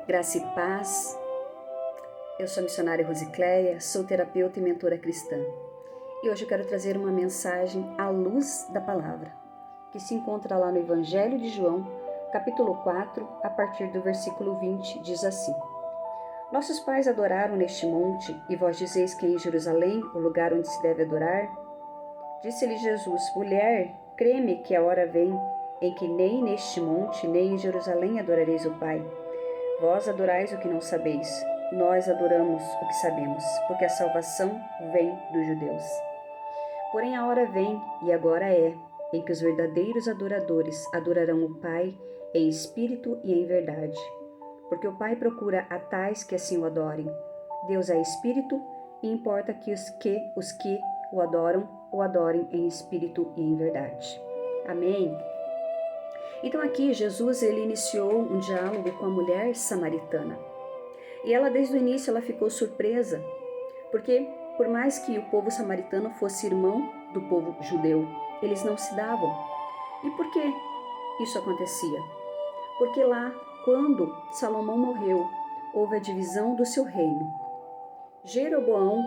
Graça e paz. Eu sou a missionária Rosicléia, sou terapeuta e mentora cristã. E hoje eu quero trazer uma mensagem à luz da palavra, que se encontra lá no Evangelho de João, capítulo 4, a partir do versículo 20, diz assim: Nossos pais adoraram neste monte, e vós dizeis que é em Jerusalém o lugar onde se deve adorar? Disse-lhe Jesus: Mulher, crê-me que a hora vem em que nem neste monte, nem em Jerusalém adorareis o Pai. Vós adorais o que não sabeis, nós adoramos o que sabemos, porque a salvação vem dos judeus. Porém a hora vem, e agora é, em que os verdadeiros adoradores adorarão o Pai em espírito e em verdade. Porque o Pai procura a tais que assim o adorem. Deus é espírito, e importa que os que o adorem em espírito e em verdade. Amém? Então aqui Jesus ele iniciou um diálogo com a mulher samaritana. E ela desde o início ela ficou surpresa, porque por mais que o povo samaritano fosse irmão do povo judeu, eles não se davam. E por que isso acontecia? Porque lá, quando Salomão morreu, houve a divisão do seu reino. Jeroboão,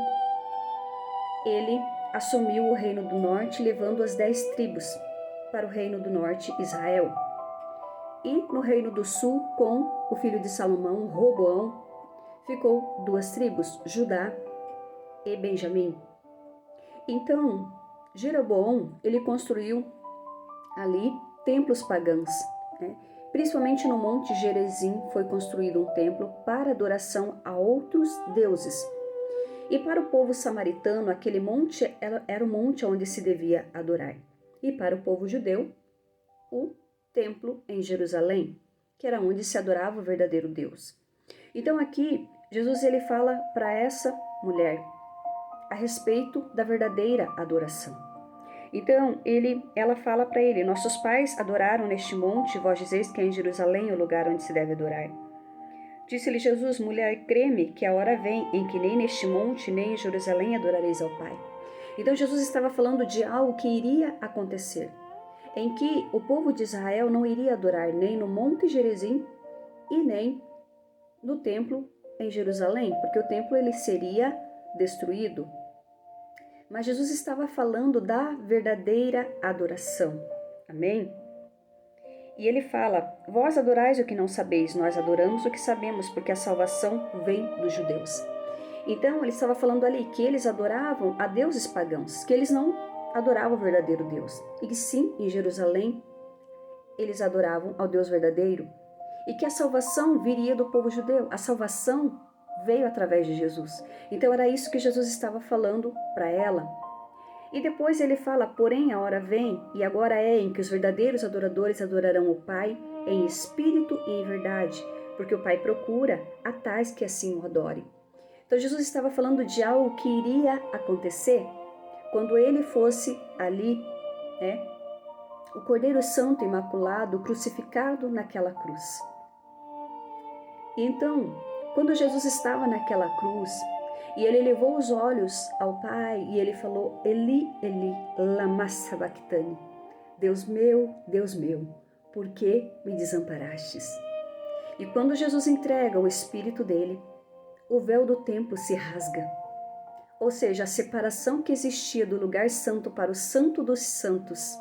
ele assumiu o reino do norte, levando as 10 tribos para o reino do norte, Israel. E no reino do sul, com o filho de Salomão, Roboão, ficou 2 tribos, Judá e Benjamim. Então, Jeroboão, ele construiu ali templos pagãos, né? Principalmente no Monte Gerizim foi construído um templo para adoração a outros deuses. E para o povo samaritano, aquele monte era o monte onde se devia adorar. E para o povo judeu, o templo em Jerusalém, que era onde se adorava o verdadeiro Deus. Então aqui, Jesus ele fala para essa mulher a respeito da verdadeira adoração. Então, ela fala para ele: Nossos pais adoraram neste monte, vós dizeis que é em Jerusalém o lugar onde se deve adorar. Disse-lhe Jesus: Mulher, crê-me que a hora vem em que nem neste monte, nem em Jerusalém adorareis ao Pai. Então, Jesus estava falando de algo que iria acontecer, em que o povo de Israel não iria adorar nem no Monte Gerizim e nem no templo em Jerusalém, porque o templo ele seria destruído. Mas Jesus estava falando da verdadeira adoração. Amém? E ele fala: Vós adorais o que não sabeis, nós adoramos o que sabemos, porque a salvação vem dos judeus. Então ele estava falando ali que eles adoravam a deuses pagãos, que eles não adoravam o verdadeiro Deus. E que sim, em Jerusalém, eles adoravam ao Deus verdadeiro. E que a salvação viria do povo judeu. A salvação veio através de Jesus. Então era isso que Jesus estava falando para ela. E depois ele fala: Porém a hora vem, e agora é, em que os verdadeiros adoradores adorarão o Pai em espírito e em verdade, porque o Pai procura a tais que assim o adorem. Então Jesus estava falando de algo que iria acontecer quando ele fosse ali, né, o Cordeiro Santo Imaculado crucificado naquela cruz. E então, quando Jesus estava naquela cruz, e ele levou os olhos ao Pai, e ele falou: Eli, Eli, lama sabachthani. Deus meu, por que me desamparastes? E quando Jesus entrega o Espírito dele, o véu do templo se rasga. Ou seja, a separação que existia do lugar santo para o santo dos santos,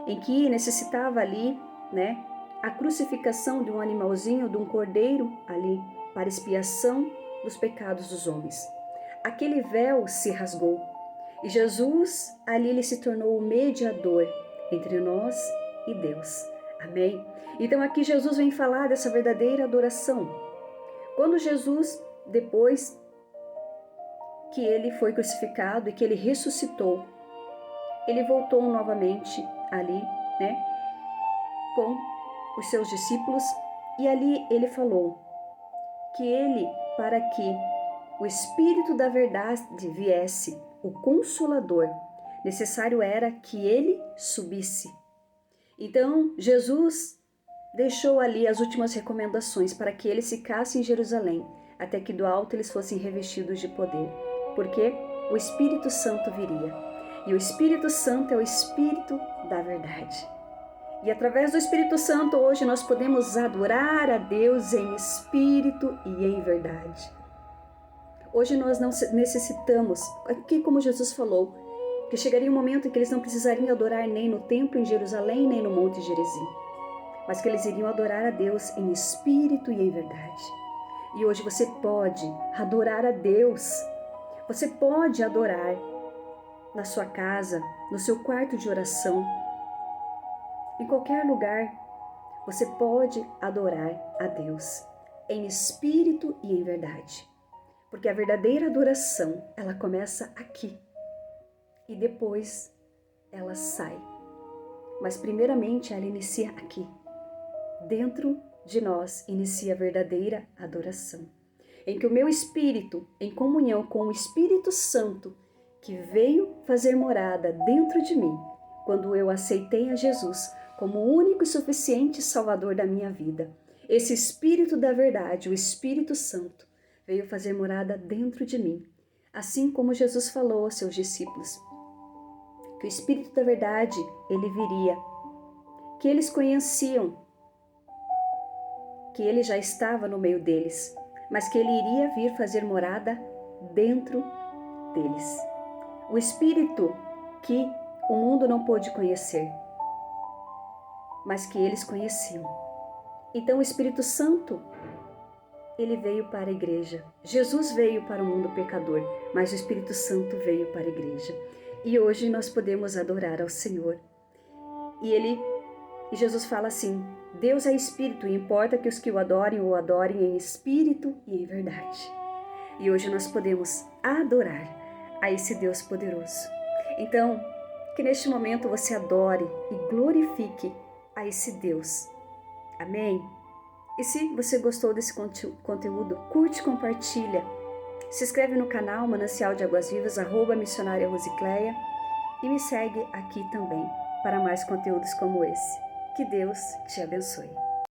em que necessitava ali, né, a crucificação de um animalzinho, de um cordeiro ali, para expiação dos pecados dos homens. Aquele véu se rasgou e Jesus ali ele se tornou o mediador entre nós e Deus. Amém? Então aqui Jesus vem falar dessa verdadeira adoração. Quando Jesus, depois que ele foi crucificado e que ele ressuscitou, ele voltou novamente ali, né, com os seus discípulos, e ali ele falou que ele, para que o Espírito da verdade viesse, o Consolador, necessário era que ele subisse. Então Jesus deixou ali as últimas recomendações para que eles ficassem em Jerusalém, até que do alto eles fossem revestidos de poder, porque o Espírito Santo viria. E o Espírito Santo é o Espírito da verdade. E através do Espírito Santo, hoje nós podemos adorar a Deus em espírito e em verdade. Hoje nós não necessitamos, aqui como Jesus falou, que chegaria um momento em que eles não precisariam adorar nem no templo em Jerusalém, nem no Monte Gerizim, mas que eles iriam adorar a Deus em espírito e em verdade. E hoje você pode adorar a Deus, você pode adorar na sua casa, no seu quarto de oração, em qualquer lugar, você pode adorar a Deus em espírito e em verdade. Porque a verdadeira adoração, ela começa aqui e depois ela sai. Mas primeiramente ela inicia aqui. Dentro de nós inicia a verdadeira adoração, em que o meu espírito, em comunhão com o Espírito Santo, que veio fazer morada dentro de mim, quando eu aceitei a Jesus como o único e suficiente Salvador da minha vida. Esse Espírito da verdade, o Espírito Santo, veio fazer morada dentro de mim. Assim como Jesus falou aos seus discípulos, que o Espírito da verdade, ele viria, que eles conheciam, que ele já estava no meio deles, mas que ele iria vir fazer morada dentro deles. O Espírito que o mundo não pôde conhecer, mas que eles conheciam. Então o Espírito Santo, ele veio para a igreja. Jesus veio para o mundo pecador, mas o Espírito Santo veio para a igreja. E hoje nós podemos adorar ao Senhor. E Jesus fala assim, Deus é Espírito e importa que os que o adorem em Espírito e em verdade. E hoje nós podemos adorar a esse Deus poderoso. Então, que neste momento você adore e glorifique a esse Deus. Amém? E se você gostou desse conteúdo, curte, compartilha. Se inscreve no canal Manancial de Águas Vivas, @missionária Rosicléia, e me segue aqui também para mais conteúdos como esse. Que Deus te abençoe.